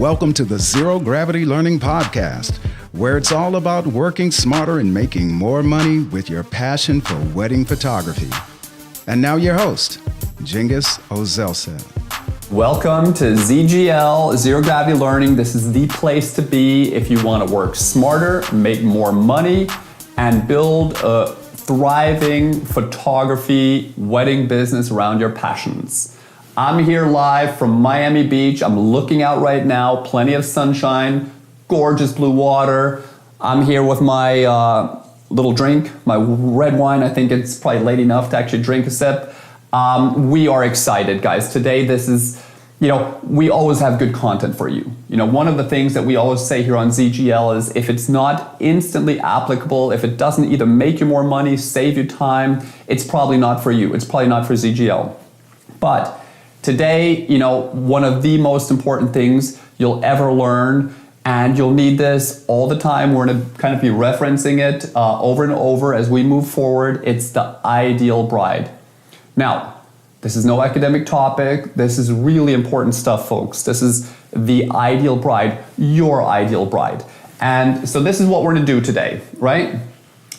Welcome to the Zero Gravity Learning Podcast, where it's all about working smarter and making more money with your passion for wedding photography. And now your host, Cengiz Özelsen. Welcome to ZGL, Zero Gravity Learning. This is the place to be if you want to work smarter, make more money, and build a thriving photography wedding business around your passions. I'm here live from Miami Beach. I'm looking out right now, plenty of sunshine, gorgeous blue water. I'm here with my little drink, my red wine. I think it's probably late enough to actually drink a sip. We are excited, guys. Today, this is, we always have good content for you. One of the things that we always say here on ZGL is if it's not instantly applicable, if it doesn't either make you more money, save you time, it's probably not for you. It's probably not for ZGL. But today, one of the most important things you'll ever learn, and you'll need this all the time. We're going to kind of be referencing it over and over as we move forward. It's the ideal bride. Now, this is no academic topic. This is really important stuff, folks. This is the ideal bride, your ideal bride. And so this is what we're going to do today, right?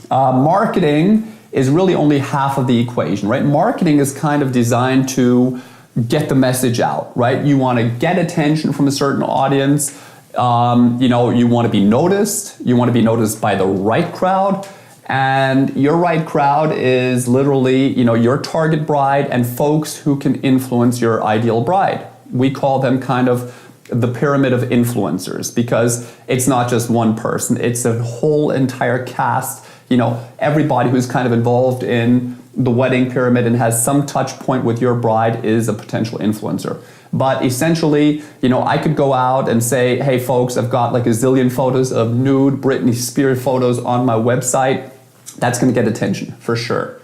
Marketing is really only half of the equation, right? Marketing is kind of designed to get the message out, right? You want to get attention from a certain audience. You want to be noticed. You want to be noticed by the right crowd. And your right crowd is literally, your target bride and folks who can influence your ideal bride. We call them kind of the pyramid of influencers because it's not just one person. It's a whole entire cast, everybody who's kind of involved in the wedding pyramid and has some touch point with your bride is a potential influencer. But essentially, I could go out and say, hey folks, I've got like a zillion photos of nude Britney Spears photos on my website. That's going to get attention for sure.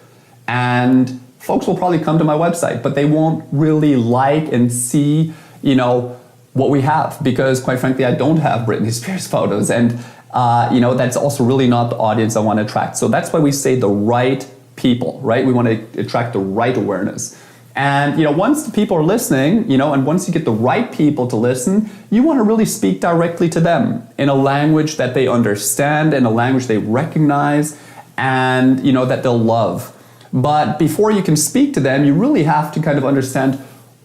And folks will probably come to my website, but they won't really like and see, what we have because quite frankly, I don't have Britney Spears photos. And, that's also really not the audience I want to attract. So that's why we say the right people, right? We want to attract the right awareness. And once the people are listening, and once you get the right people to listen, you want to really speak directly to them in a language that they understand, in a language they recognize, and that they'll love. But before you can speak to them, you really have to kind of understand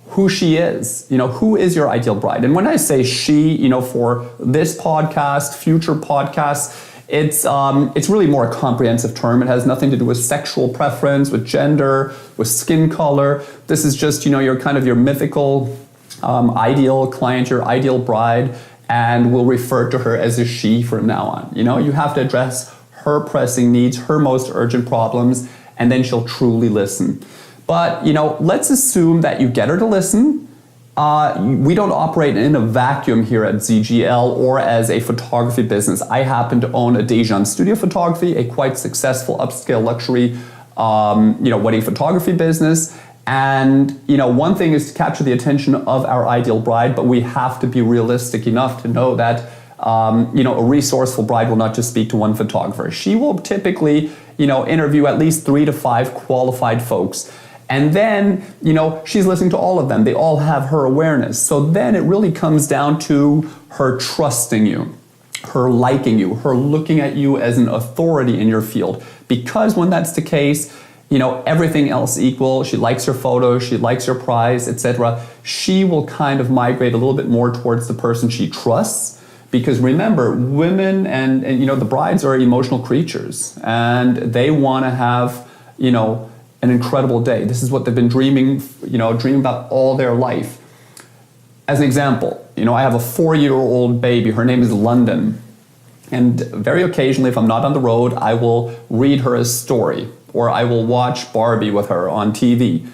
who she is. Who is your ideal bride? And when I say she, for this podcast, future podcasts, it's really more a comprehensive term. It has nothing to do with sexual preference, with gender, with skin color. This is just, your kind of your mythical ideal client, your ideal bride, and we'll refer to her as a she from now on. You have to address her pressing needs, her most urgent problems, and then she'll truly listen. But, let's assume that you get her to listen. We don't operate in a vacuum here at ZGL or as a photography business. I happen to own a Dejan Studio Photography, a quite successful upscale luxury, wedding photography business. And, one thing is to capture the attention of our ideal bride, but we have to be realistic enough to know that, a resourceful bride will not just speak to one photographer. She will typically, interview at least 3 to 5 qualified folks. And then, she's listening to all of them. They all have her awareness. So then it really comes down to her trusting you, her liking you, her looking at you as an authority in your field. Because when that's the case, everything else equal, she likes your photos, she likes your prize, etc. She will kind of migrate a little bit more towards the person she trusts. Because remember, women and the brides are emotional creatures. And they want to have, an incredible day. This is what they've been dreaming about all their life. As an example, I have a 4-year-old baby. Her name is London. And very occasionally, if I'm not on the road, I will read her a story or I will watch Barbie with her on TV.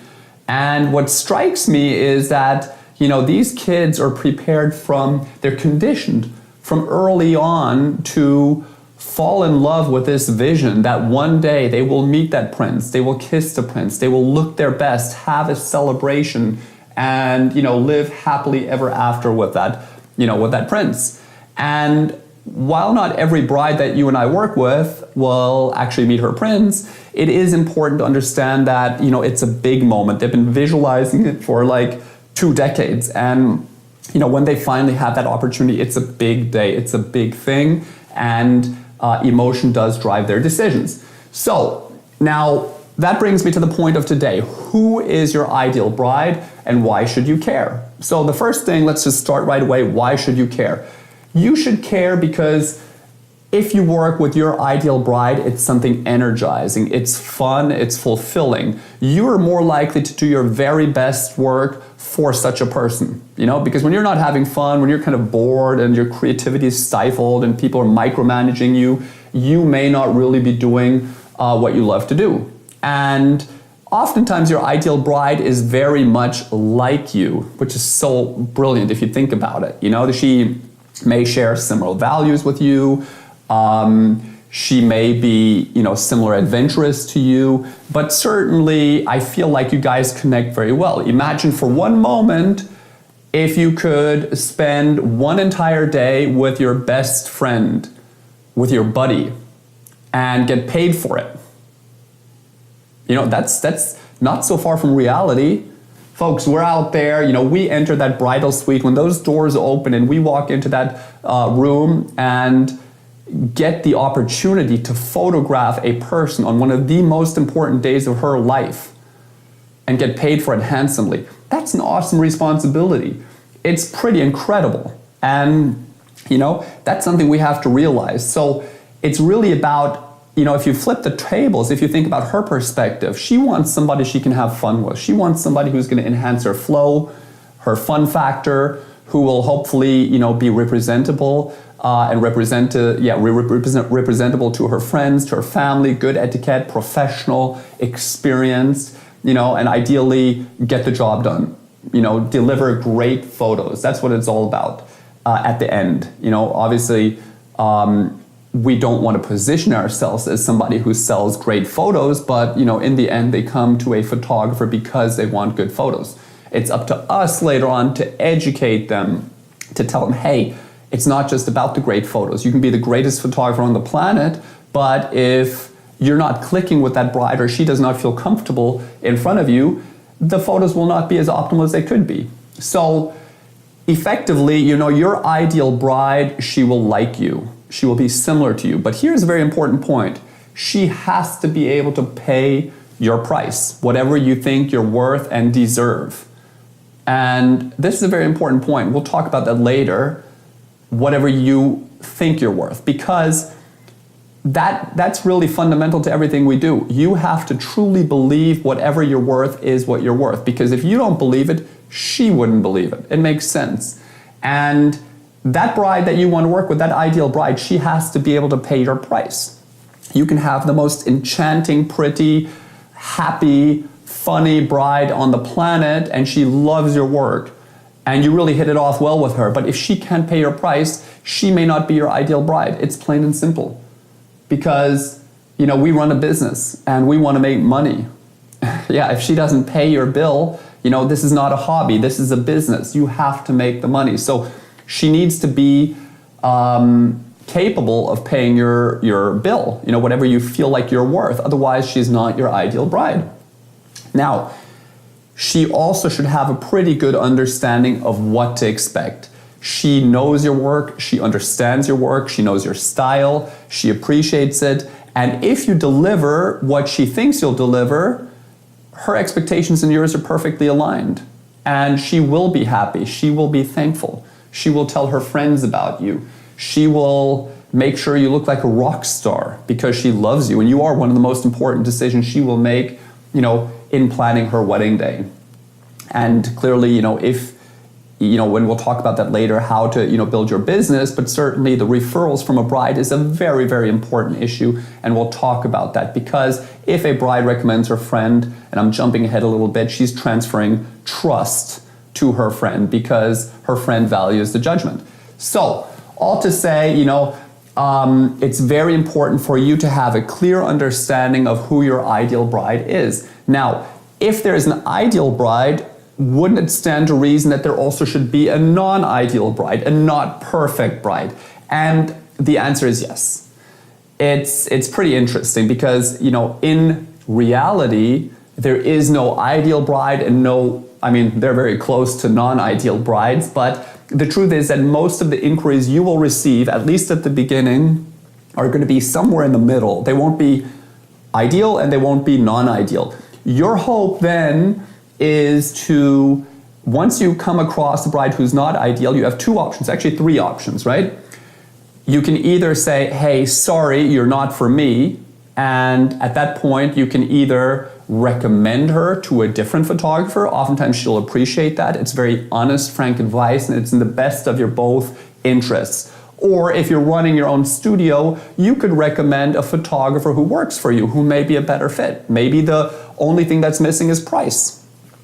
And what strikes me is that, these kids are they're conditioned from early on to fall in love with this vision that one day they will meet that prince, they will kiss the prince, they will look their best, have a celebration, and live happily ever after with that prince. And while not every bride that you and I work with will actually meet her prince, it is important to understand that it's a big moment. They've been visualizing it for like 2 decades, and when they finally have that opportunity, it's a big day, it's a big thing, and emotion does drive their decisions. So now that brings me to the point of today. Who is your ideal bride and why should you care? So the first thing, let's just start right away. Why should you care? You should care because if you work with your ideal bride, it's something energizing, it's fun, it's fulfilling. You're more likely to do your very best work for such a person, because when you're not having fun, when you're kind of bored and your creativity is stifled and people are micromanaging you, you may not really be doing what you love to do. And oftentimes your ideal bride is very much like you, which is so brilliant if you think about it. She may share similar values with you. She may be, similar adventurous to you, but certainly I feel like you guys connect very well. Imagine for one moment if you could spend one entire day with your best friend, with your buddy, and get paid for it. That's not so far from reality. Folks, we're out there, we enter that bridal suite, when those doors open and we walk into that room and get the opportunity to photograph a person on one of the most important days of her life and get paid for it handsomely. That's an awesome responsibility. It's pretty incredible. And, that's something we have to realize. So it's really about, if you flip the tables, if you think about her perspective, she wants somebody she can have fun with. She wants somebody who's going to enhance her flow, her fun factor, who will hopefully, be representable and representable to her friends, to her family, good etiquette, professional, experienced, and ideally get the job done. Deliver great photos. That's what it's all about at the end. Obviously, we don't want to position ourselves as somebody who sells great photos, but in the end, they come to a photographer because they want good photos. It's up to us later on to educate them, to tell them, hey, it's not just about the great photos. You can be the greatest photographer on the planet, but if you're not clicking with that bride or she does not feel comfortable in front of you, the photos will not be as optimal as they could be. So effectively, your ideal bride, she will like you. She will be similar to you. But here's a very important point. She has to be able to pay your price, whatever you think you're worth and deserve. And this is a very important point. We'll talk about that later. Whatever you think you're worth, because that's really fundamental to everything we do. You have to truly believe whatever you're worth is what you're worth, because if you don't believe it, she wouldn't believe it. It makes sense. And that bride that you want to work with, that ideal bride, she has to be able to pay your price. You can have the most enchanting, pretty, happy, funny bride on the planet, and she loves your work. And you really hit it off well with her. But if she can't pay your price, she may not be your ideal bride. It's plain and simple. Because, we run a business and we want to make money. Yeah, if she doesn't pay your bill, this is not a hobby. This is a business. You have to make the money. So she needs to be capable of paying your bill, whatever you feel like you're worth. Otherwise, she's not your ideal bride. Now, she also should have a pretty good understanding of what to expect. She knows your work, she understands your work, she knows your style, she appreciates it, and if you deliver what she thinks you'll deliver, her expectations and yours are perfectly aligned. And she will be happy, she will be thankful, she will tell her friends about you, she will make sure you look like a rock star because she loves you, and you are one of the most important decisions she will make, in planning her wedding day. And clearly, if, when we'll talk about that later, how to, build your business, but certainly the referrals from a bride is a very, very important issue. And we'll talk about that, because if a bride recommends her friend, and I'm jumping ahead a little bit, she's transferring trust to her friend because her friend values the judgment. So all to say, it's very important for you to have a clear understanding of who your ideal bride is. Now, if there is an ideal bride, wouldn't it stand to reason that there also should be a non-ideal bride, a not perfect bride? And the answer is yes. It's pretty interesting because, in reality, there is no ideal bride and they're very close to non-ideal brides, but the truth is that most of the inquiries you will receive, at least at the beginning, are going to be somewhere in the middle. They won't be ideal and they won't be non-ideal. Your hope then is to, once you come across a bride who's not ideal, you have two options, actually three options, right? You can either say, hey, sorry, you're not for me. And at that point, you can either recommend her to a different photographer. Oftentimes she'll appreciate that. It's very honest, frank advice, and it's in the best of your both interests. Or if you're running your own studio, you could recommend a photographer who works for you, who may be a better fit. Maybe the only thing that's missing is price.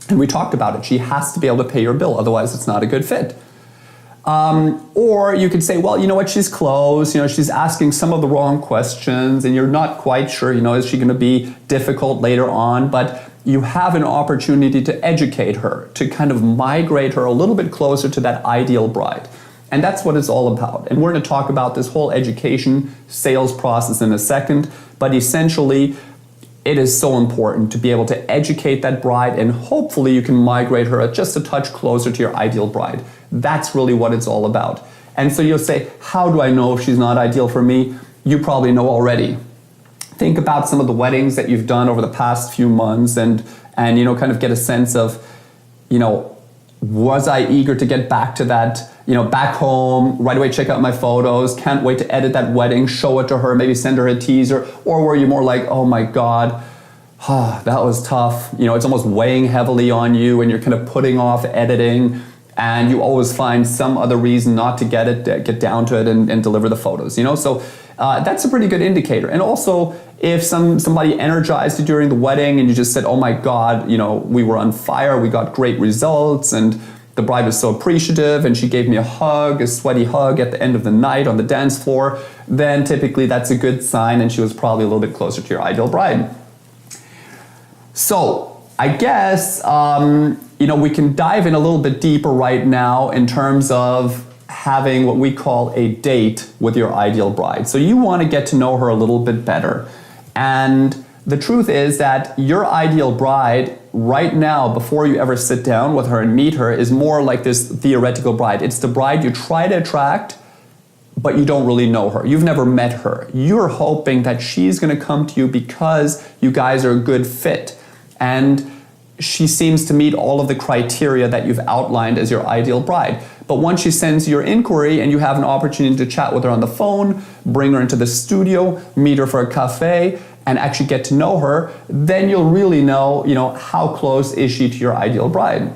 And we talked about it. She has to be able to pay your bill, otherwise it's not a good fit. Or you could say, well, you know what, she's close, she's asking some of the wrong questions and you're not quite sure, is she going to be difficult later on? But you have an opportunity to educate her, to kind of migrate her a little bit closer to that ideal bride. And that's what it's all about. And we're going to talk about this whole education sales process in a second, but essentially, it is so important to be able to educate that bride, and hopefully you can migrate her just a touch closer to your ideal bride. That's really what it's all about. And so you'll say, how do I know if she's not ideal for me? You probably know already. Think about some of the weddings that you've done over the past few months and kind of get a sense of, was I eager to get back to that, back home, right away check out my photos, can't wait to edit that wedding, show it to her, maybe send her a teaser? Or were you more like, oh my God, that was tough. It's almost weighing heavily on you and you're kind of putting off editing and you always find some other reason not to get down to it and deliver the photos, So that's a pretty good indicator. And also, if somebody energized you during the wedding and you just said, oh my God, we were on fire, we got great results, and the bride was so appreciative and she gave me a sweaty hug at the end of the night on the dance floor, then typically that's a good sign and she was probably a little bit closer to your ideal bride. So I guess, we can dive in a little bit deeper right now in terms of having what we call a date with your ideal bride. So you want to get to know her a little bit better. And the truth is that your ideal bride right now, before you ever sit down with her and meet her, is more like this theoretical bride. It's the bride you try to attract, but you don't really know her. You've never met her. You're hoping that she's going to come to you because you guys are a good fit. And she seems to meet all of the criteria that you've outlined as your ideal bride. But once she sends your inquiry and you have an opportunity to chat with her on the phone, bring her into the studio, meet her for a cafe, and actually get to know her, then you'll really know, how close is she to your ideal bride.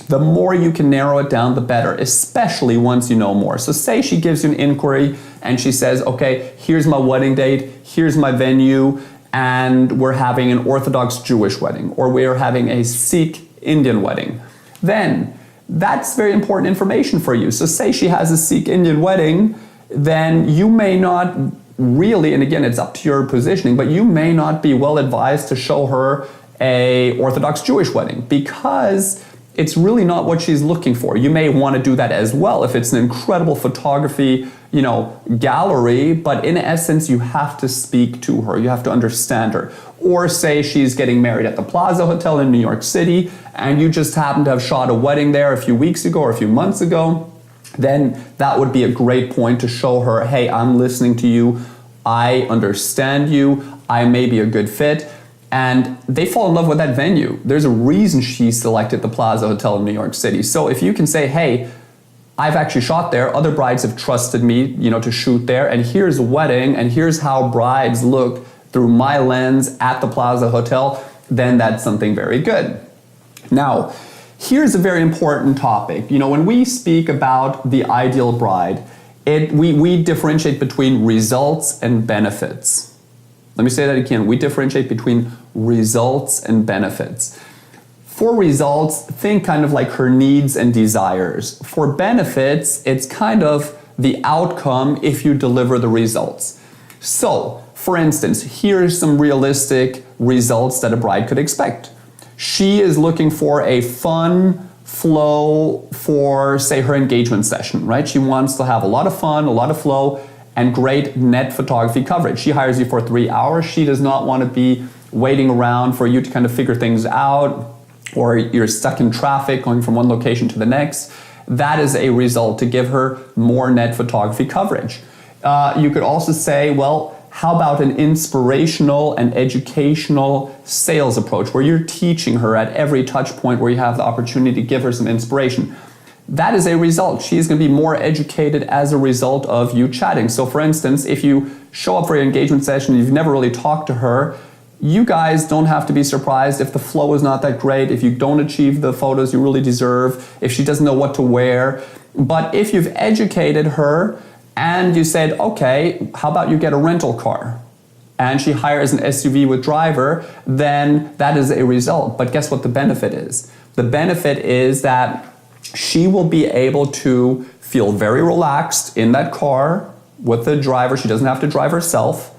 The more you can narrow it down, the better, especially once you know more. So say she gives you an inquiry and she says, okay, here's my wedding date, here's my venue, and we're having an Orthodox Jewish wedding, or we're having a Sikh Indian wedding. Then that's very important information for you. So say she has a Sikh Indian wedding, then you may not really, and again, it's up to your positioning, but you may not be well advised to show her a Orthodox Jewish wedding because it's really not what she's looking for. You may want to do that as well if it's an incredible photography, gallery, but in essence, you have to speak to her. You have to understand her. Or say she's getting married at the Plaza Hotel in New York City, and you just happen to have shot a wedding there a few weeks ago or a few months ago, then that would be a great point to show her, hey, I'm listening to you, I understand you, I may be a good fit. And they fall in love with that venue. There's a reason she selected the Plaza Hotel in New York City. So if you can say, hey, I've actually shot there, other brides have trusted me, to shoot there, and here's a wedding, and here's how brides look through my lens at the Plaza Hotel, then that's something very good. Now, here's a very important topic. When we speak about the ideal bride, we differentiate between results and benefits. Let me say that again. We differentiate between results and benefits. For results, think kind of like her needs and desires. For benefits, it's kind of the outcome if you deliver the results. So, for instance, here's some realistic results that a bride could expect. She is looking for a fun flow for, say, her engagement session, right? She wants to have a lot of fun, a lot of flow, and great net photography coverage. She hires you for 3 hours. She does not want to be waiting around for you to kind of figure things out, or you're stuck in traffic going from one location to the next. that is a result to give her more net photography coverage. You could also say, well, how about an inspirational and educational sales approach where you're teaching her at every touch point where you have the opportunity to give her some inspiration? That is a result. She's going to be more educated as a result of you chatting. So for instance, if you show up for your engagement session and you've never really talked to her, you guys don't have to be surprised if the flow is not that great, if you don't achieve the photos you really deserve, if she doesn't know what to wear. But if you've educated her and you said, okay, how about you get a rental car? And she hires an SUV with driver, then that is a result. But guess what the benefit is? The benefit is that she will be able to feel very relaxed in that car with the driver. She doesn't have to drive herself.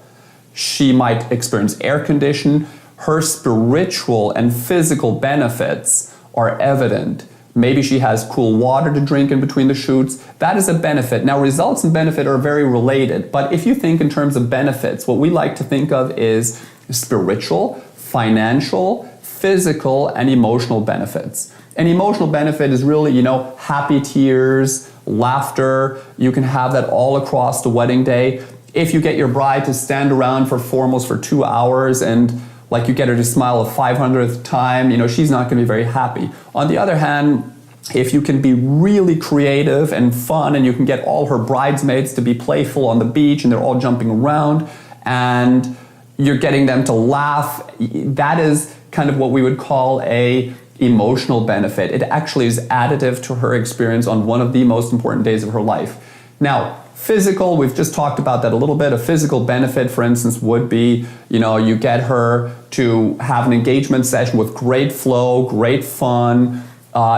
She might experience air condition. Her spiritual and physical benefits are evident. Maybe she has cool water to drink in between the shoots. That is a benefit. Now, results and benefit are very related, but if you think in terms of benefits, what we like to think of is spiritual, financial, physical, and emotional benefits. An emotional benefit is really, happy tears, laughter. You can have that all across the wedding day. If you get your bride to stand around almost for 2 hours and like you get her to smile a 500th time, she's not going to be very happy. On the other hand, if you can be really creative and fun and you can get all her bridesmaids to be playful on the beach and they're all jumping around and you're getting them to laugh, that is kind of what we would call a emotional benefit. It actually is additive to her experience on one of the most important days of her life. Now, physical, we've just talked about that a little bit. A physical benefit, for instance, would be, you get her to have an engagement session with great flow, great fun.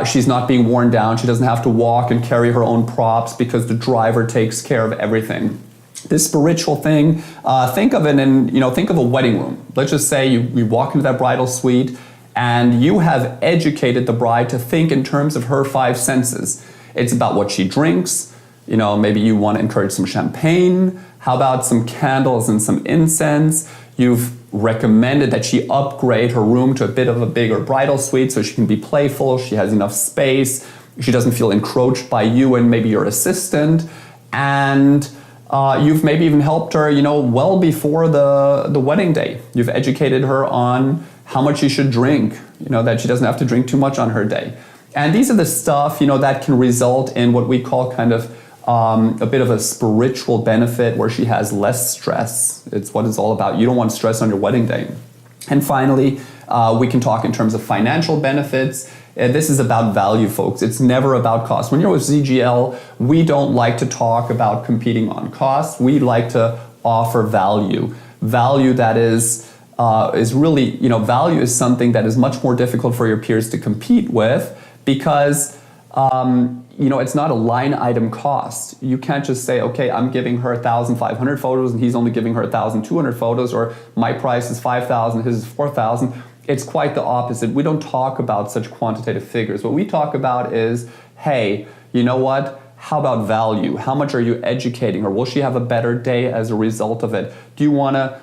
She's not being worn down. She doesn't have to walk and carry her own props because the driver takes care of everything. This spiritual thing, think of it think of a wedding room. Let's just say you walk into that bridal suite and you have educated the bride to think in terms of her 5 senses. It's about what she drinks. Maybe you want to encourage some champagne. How about some candles and some incense? You've recommended that she upgrade her room to a bit of a bigger bridal suite so she can be playful, she has enough space, she doesn't feel encroached by you and maybe your assistant. And you've maybe even helped her, well before the wedding day. You've educated her on how much she should drink, that she doesn't have to drink too much on her day. And these are the stuff, that can result in what we call kind of a bit of a spiritual benefit where she has less stress. It's what it's all about. You don't want stress on your wedding day. And finally, we can talk in terms of financial benefits. This is about value, folks. It's never about cost. When you're with ZGL, we don't like to talk about competing on cost. We like to offer value. Value that is really, value is something that is much more difficult for your peers to compete with because, it's not a line item cost. You can't just say, okay, I'm giving her 1,500 photos and he's only giving her 1,200 photos, or my price is 5,000, his is 4,000. It's quite the opposite. We don't talk about such quantitative figures. What we talk about is, hey, you know what? How about value? How much are you educating her? Will she have a better day as a result of it? Do you want to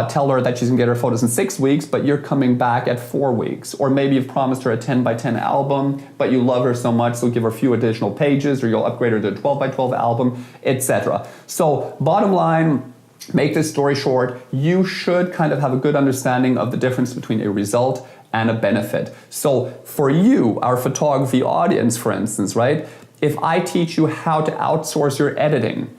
tell her that she's going to get her photos in 6 weeks, but you're coming back at 4 weeks? Or maybe you've promised her a 10 by 10 album, but you love her so much, so give her a few additional pages, or you'll upgrade her to a 12 by 12 album, etc. So bottom line, make this story short, you should kind of have a good understanding of the difference between a result and a benefit. So for you, our photography audience, for instance, right? If I teach you how to outsource your editing,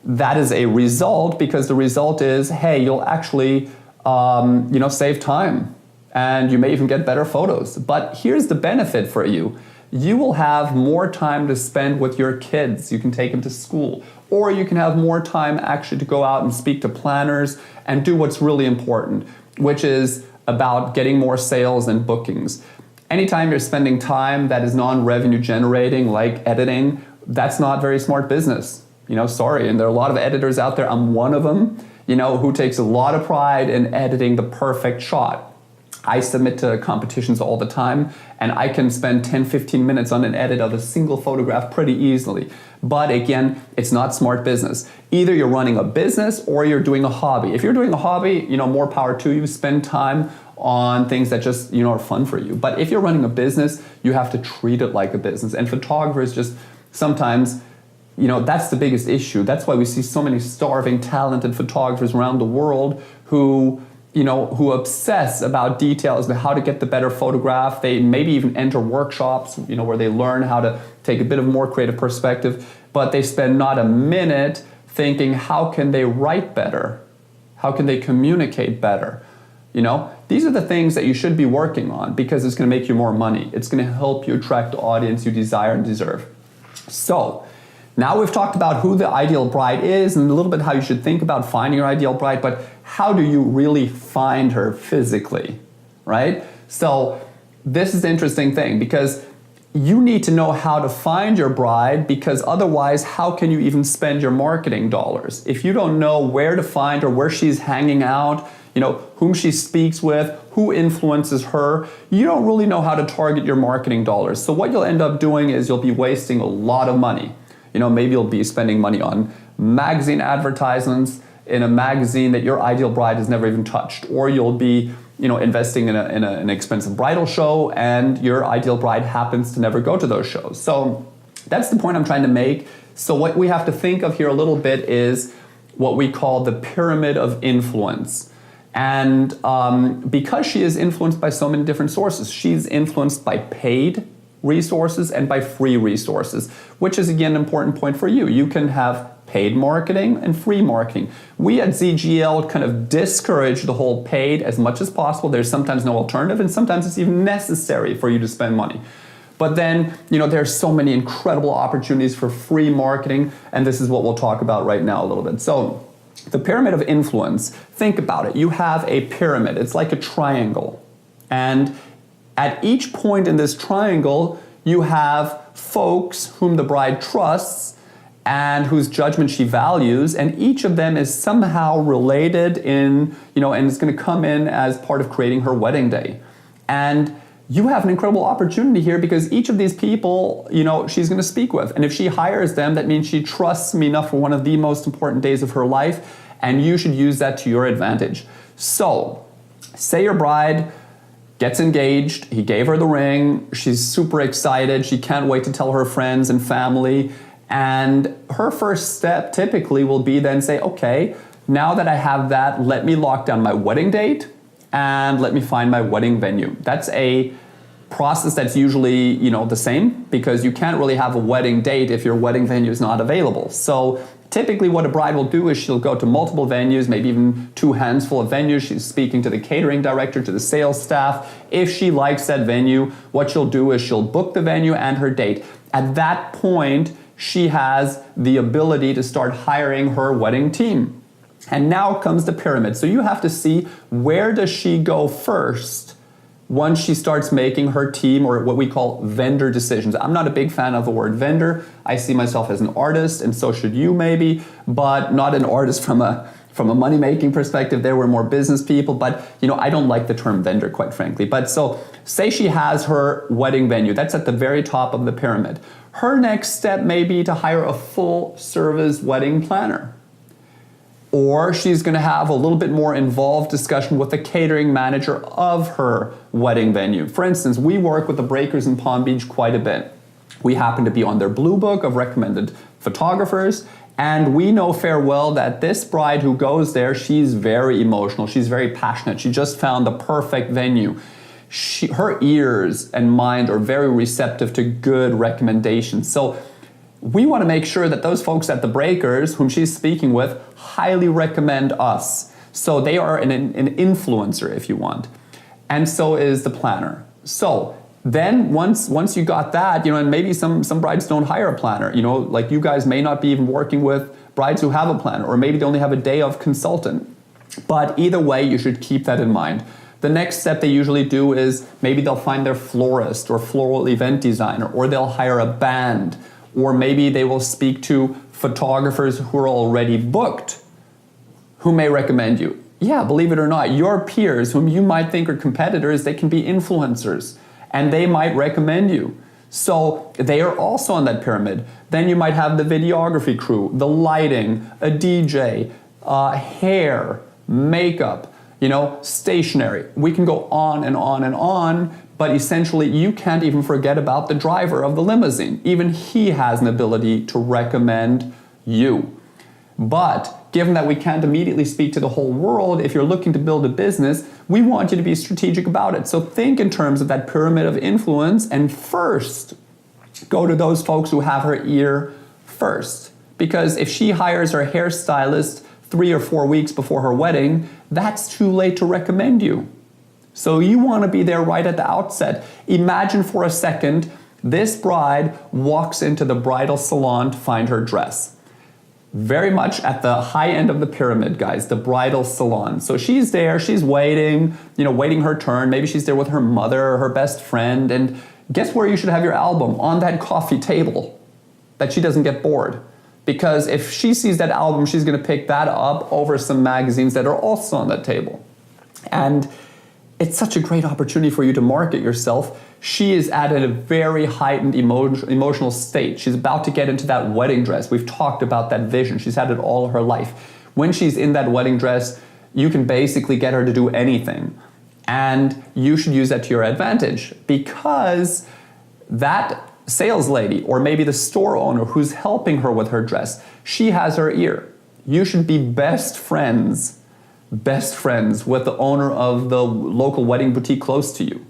that is a result, because the result is, hey, you'll actually, save time, and you may even get better photos. But here's the benefit for you. You will have more time to spend with your kids. You can take them to school, or you can have more time actually to go out and speak to planners and do what's really important, which is about getting more sales and bookings. Anytime you're spending time that is non-revenue generating, like editing, that's not very smart business. Sorry, and there are a lot of editors out there, I'm one of them, who takes a lot of pride in editing the perfect shot. I submit to competitions all the time, and I can spend 10, 15 minutes on an edit of a single photograph pretty easily. But again, it's not smart business. Either you're running a business or you're doing a hobby. If you're doing a hobby, more power to you. Spend time on things that just, are fun for you. But if you're running a business, you have to treat it like a business. And photographers just sometimes, that's the biggest issue. That's why we see so many starving, talented photographers around the world who obsess about details and how to get the better photograph. They maybe even enter workshops, where they learn how to take a bit of more creative perspective, but they spend not a minute thinking, how can they write better? How can they communicate better? These are the things that you should be working on, because it's going to make you more money. It's going to help you attract the audience you desire and deserve. So now we've talked about who the ideal bride is and a little bit how you should think about finding your ideal bride, but how do you really find her physically, right? So this is the interesting thing, because you need to know how to find your bride, because otherwise, how can you even spend your marketing dollars? If you don't know where to find her, where she's hanging out, whom she speaks with, who influences her, you don't really know how to target your marketing dollars. So what you'll end up doing is you'll be wasting a lot of money. Maybe you'll be spending money on magazine advertisements in a magazine that your ideal bride has never even touched, or you'll be investing in an expensive bridal show and your ideal bride happens to never go to those shows. So that's the point I'm trying to make. So what we have to think of here a little bit is what we call the pyramid of influence. And because she is influenced by so many different sources, she's influenced by paid resources and by free resources, which is again an important point for you. You can have paid marketing and free marketing. We at ZGL kind of discourage the whole paid as much as possible. There's sometimes no alternative, and sometimes it's even necessary for you to spend money. But then, there's so many incredible opportunities for free marketing, and this is what we'll talk about right now a little bit. So the pyramid of influence, think about it. You have a pyramid. It's like a triangle. And at each point in this triangle, you have folks whom the bride trusts and whose judgment she values, and each of them is somehow related and it's going to come in as part of creating her wedding day. And you have an incredible opportunity here, because each of these people, she's going to speak with. And if she hires them, that means she trusts me enough for one of the most important days of her life, and you should use that to your advantage. So, say your bride gets engaged, he gave her the ring, she's super excited, she can't wait to tell her friends and family, and her first step typically will be then say, okay, now that I have that, let me lock down my wedding date and let me find my wedding venue. That's a process that's usually, the same, because you can't really have a wedding date if your wedding venue is not available. So typically what a bride will do is she'll go to multiple venues, maybe even 2 handsful of venues. She's speaking to the catering director, to the sales staff. If she likes that venue, what she'll do is she'll book the venue and her date. At that point, she has the ability to start hiring her wedding team. And now comes the pyramid. So you have to see, where does she go first once she starts making her team, or what we call vendor decisions. I'm not a big fan of the word vendor. I see myself as an artist, and so should you maybe, but not an artist from a money-making perspective. There were more business people, but I don't like the term vendor, quite frankly. But so say she has her wedding venue. That's at the very top of the pyramid. Her next step may be to hire a full-service wedding planner. Or she's going to have a little bit more involved discussion with the catering manager of her wedding venue. For instance, we work with the Breakers in Palm Beach quite a bit. We happen to be on their blue book of recommended photographers, and we know fair well that this bride who goes there, she's very emotional, she's very passionate, she just found the perfect venue. Her ears and mind are very receptive to good recommendations. So we want to make sure that those folks at the Breakers, whom she's speaking with, highly recommend us. So they are an influencer, if you want. And so is the planner. So then once you got that, and maybe some brides don't hire a planner, like you guys may not be even working with brides who have a planner, or maybe they only have a day of consultant. But either way, you should keep that in mind. The next step they usually do is maybe they'll find their florist or floral event designer, or they'll hire a band, or maybe they will speak to photographers who are already booked, who may recommend you. Yeah, believe it or not, your peers, whom you might think are competitors, they can be influencers, and they might recommend you. So they are also on that pyramid. Then you might have the videography crew, the lighting, a DJ, hair, makeup, stationery. We can go on and on and on, but essentially you can't even forget about the driver of the limousine. Even he has an ability to recommend you. But given that we can't immediately speak to the whole world, if you're looking to build a business, we want you to be strategic about it. So think in terms of that pyramid of influence, and first go to those folks who have her ear first. Because if she hires her hairstylist 3 or 4 weeks before her wedding, that's too late to recommend you. So you want to be there right at the outset. Imagine for a second, this bride walks into the bridal salon to find her dress. Very much at the high end of the pyramid, guys, the bridal salon. So she's there, she's waiting, waiting her turn. Maybe she's there with her mother or her best friend. And guess where you should have your album? On that coffee table, that she doesn't get bored. Because if she sees that album, she's going to pick that up over some magazines that are also on that table. And it's such a great opportunity for you to market yourself. She is at a very heightened emotional state. She's about to get into that wedding dress. We've talked about that vision. She's had it all her life. When she's in that wedding dress, you can basically get her to do anything. And you should use that to your advantage, because that sales lady, or maybe the store owner who's helping her with her dress, she has her ear. You should be best friends with the owner of the local wedding boutique close to you.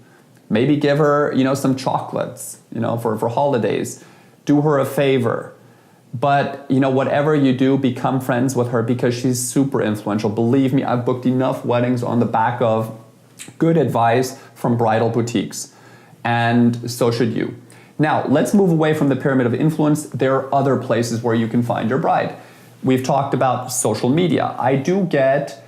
Maybe give her, some chocolates, for holidays. Do her a favor. But, whatever you do, become friends with her, because she's super influential. Believe me, I've booked enough weddings on the back of good advice from bridal boutiques. And so should you. Now, let's move away from the pyramid of influence. There are other places where you can find your bride. We've talked about social media. I get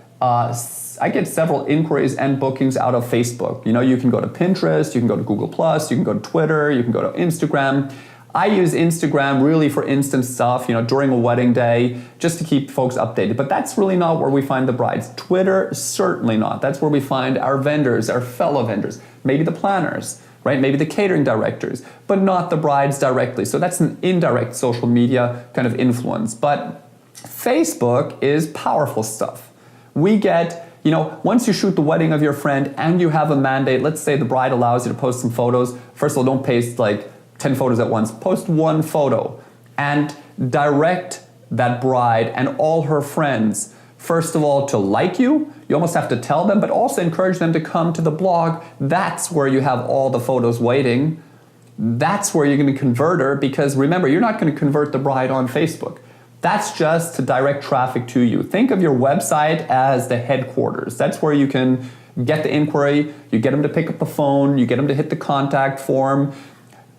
several inquiries and bookings out of Facebook. You can go to Pinterest, you can go to Google+, you can go to Twitter, you can go to Instagram. I use Instagram really for instant stuff, during a wedding day, just to keep folks updated. But that's really not where we find the brides. Twitter, certainly not. That's where we find our vendors, our fellow vendors, maybe the planners, right? Maybe the catering directors, but not the brides directly. So that's an indirect social media kind of influence. But Facebook is powerful stuff. We get, once you shoot the wedding of your friend and you have a mandate, let's say the bride allows you to post some photos. First of all, don't paste 10 photos at once. Post one photo and direct that bride and all her friends, first of all, to like you. You almost have to tell them, but also encourage them to come to the blog. That's where you have all the photos waiting. That's where you're going to convert her, because remember, you're not going to convert the bride on Facebook. That's just to direct traffic to you. Think of your website as the headquarters. That's where you can get the inquiry, you get them to pick up the phone, you get them to hit the contact form.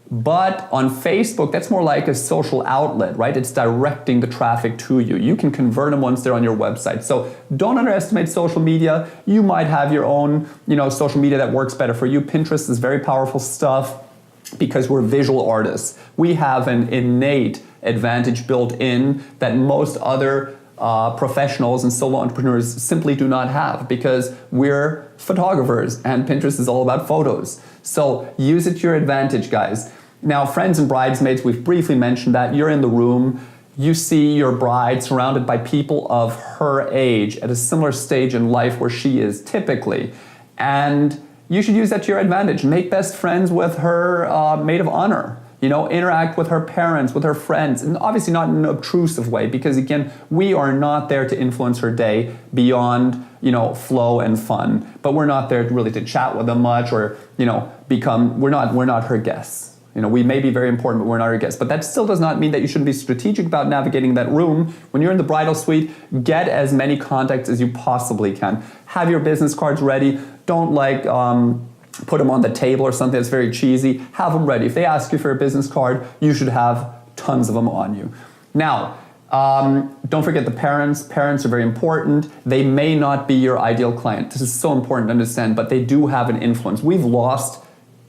But on Facebook, that's more like a social outlet, right? It's directing the traffic to you. You can convert them once they're on your website. So don't underestimate social media. You might have your own, social media that works better for you. Pinterest is very powerful stuff because we're visual artists. We have an innate advantage built in that most other professionals and solo entrepreneurs simply do not have, because we're photographers and Pinterest is all about photos. So use it to your advantage, guys. Now, friends and bridesmaids, we've briefly mentioned that. You're in the room, you see your bride surrounded by people of her age at a similar stage in life where she is typically. And you should use that to your advantage. Make best friends with her maid of honor. Interact with her parents, with her friends, and obviously not in an obtrusive way, because again, we are not there to influence her day beyond, flow and fun. But we're not there really to chat with them much or, we're not her guests. We may be very important, but we're not her guests. But that still does not mean that you shouldn't be strategic about navigating that room. When you're in the bridal suite, get as many contacts as you possibly can. Have your business cards ready. Don't put them on the table or something that's very cheesy. Have them ready. If they ask you for a business card, you should have tons of them on you. Now, don't forget the parents. Parents are very important. They may not be your ideal client. This is so important to understand, but they do have an influence. We've lost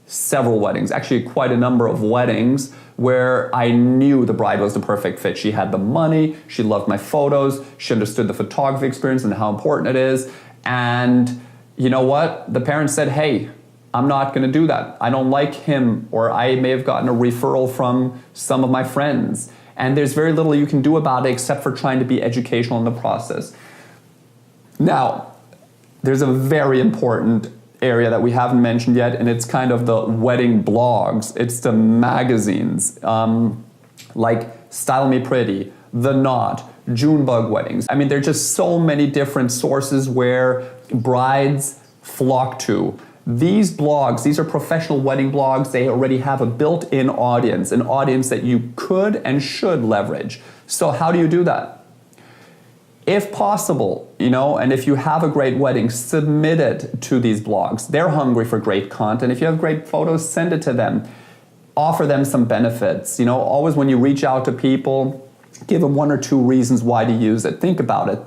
several weddings, actually quite a number of weddings, where I knew the bride was the perfect fit. She had the money, she loved my photos, she understood the photography experience and how important it is. And you know what? The parents said, hey, I'm not going to do that. I don't like him, or I may have gotten a referral from some of my friends. And there's very little you can do about it except for trying to be educational in the process. Now, there's a very important area that we haven't mentioned yet, and it's kind of the wedding blogs. It's the magazines, like Style Me Pretty, The Knot, Junebug Weddings. I mean, there are just so many different sources where brides flock to. These blogs, these are professional wedding blogs. They already have a built-in audience, an audience that you could and should leverage. So how do you do that? If possible, and if you have a great wedding, submit it to these blogs. They're hungry for great content. If you have great photos, send it to them. Offer them some benefits. Always when you reach out to people, give them 1 or 2 reasons why to use it. Think about it.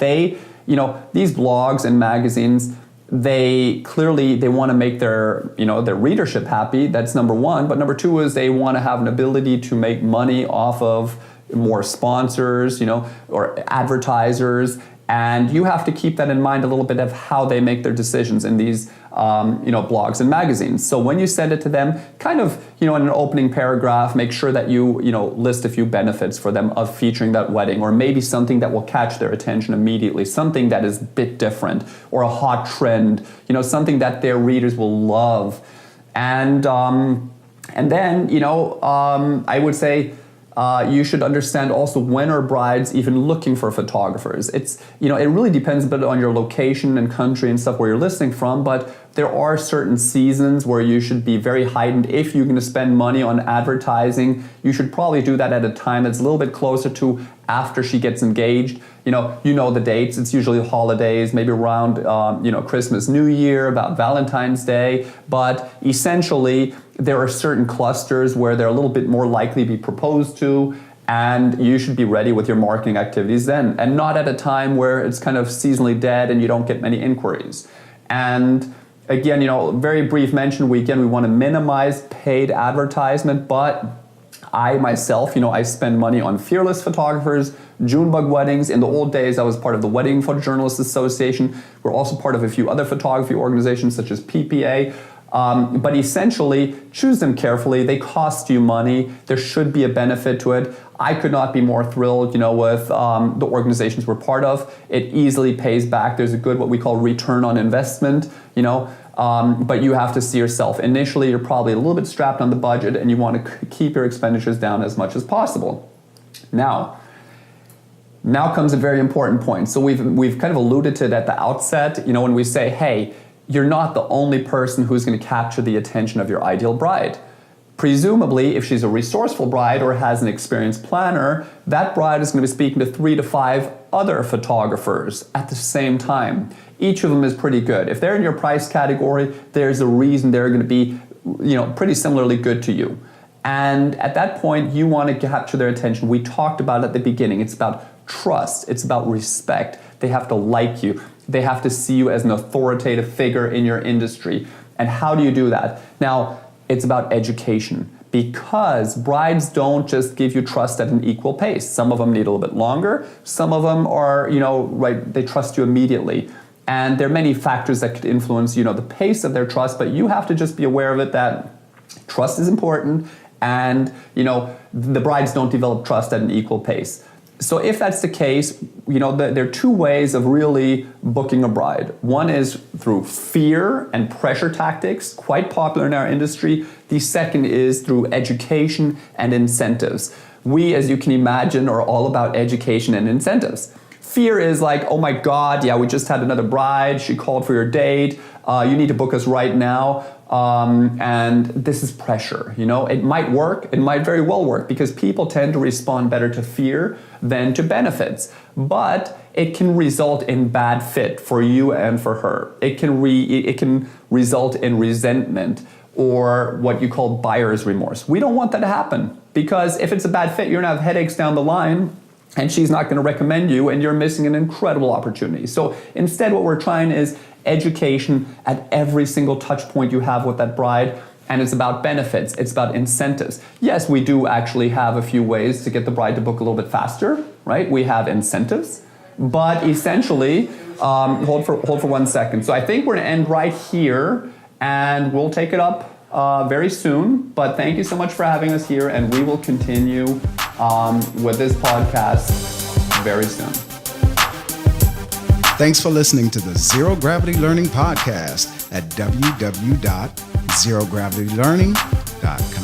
These blogs and magazines, they want to make their readership happy. That's number 1. But number 2 is they want to have an ability to make money off of more sponsors, or advertisers. And you have to keep that in mind a little bit of how they make their decisions in these, blogs and magazines. So when you send it to them, kind of, in an opening paragraph, make sure that you, list a few benefits for them of featuring that wedding, or maybe something that will catch their attention immediately, something that is a bit different, or a hot trend, something that their readers will love. And then, I would say, you should understand also when are brides even looking for photographers. It really depends a bit on your location and country and stuff where you're listening from, but there are certain seasons where you should be very heightened. If you're going to spend money on advertising, you should probably do that at a time that's a little bit closer to after she gets engaged. You know the dates. It's usually holidays, maybe around Christmas, New Year, about Valentine's Day. But essentially, there are certain clusters where they're a little bit more likely to be proposed to, and you should be ready with your marketing activities then, and not at a time where it's kind of seasonally dead and you don't get many inquiries. And again, very brief mention, we want to minimize paid advertisement, but I myself, I spend money on fearless photographers, Junebug weddings. In the old days, I was part of the Wedding Photojournalists Association. We're also part of a few other photography organizations such as PPA. But essentially, choose them carefully. They cost you money. There should be a benefit to it. I could not be more thrilled, with the organizations we're part of. It easily pays back. There's a good, what we call return on investment, but you have to see yourself. Initially, you're probably a little bit strapped on the budget and you want to keep your expenditures down as much as possible. Now comes a very important point. So we've kind of alluded to it at the outset, when we say, hey, you're not the only person who's going to capture the attention of your ideal bride. Presumably, if she's a resourceful bride or has an experienced planner, that bride is going to be speaking to 3 to 5 other photographers at the same time. Each of them is pretty good. If they're in your price category, there's a reason they're going to be, pretty similarly good to you. And at that point, you want to capture their attention. We talked about it at the beginning. It's about trust. It's about respect. They have to like you. They have to see you as an authoritative figure in your industry. And how do you do that? Now, it's about education, because brides don't just give you trust at an equal pace. Some of them need a little bit longer. Some of them are, they trust you immediately. And there are many factors that could influence, the pace of their trust, but you have to just be aware of it that trust is important, and, the brides don't develop trust at an equal pace. So if that's the case, there are 2 ways of really booking a bride. One is through fear and pressure tactics, quite popular in our industry. The second is through education and incentives. We, as you can imagine, are all about education and incentives. Fear is like, oh my God, yeah, we just had another bride. She called for your date. You need to book us right now. And this is pressure. It might work. It might very well work, because people tend to respond better to fear than to benefits. But it can result in bad fit for you and for her. It can result in resentment, or what you call buyer's remorse. We don't want that to happen, because if it's a bad fit, you're going to have headaches down the line, and she's not going to recommend you, and you're missing an incredible opportunity. So instead, what we're trying is education at every single touch point you have with that bride, and it's about benefits, it's about incentives. Yes, we do actually have a few ways to get the bride to book a little bit faster, right? We have incentives, but essentially, hold for 1 second. So I think we're going to end right here, and we'll take it up very soon. But thank you so much for having us here, and we will continue with this podcast very soon. Thanks for listening to the Zero Gravity Learning Podcast at www.zerogravitylearning.com.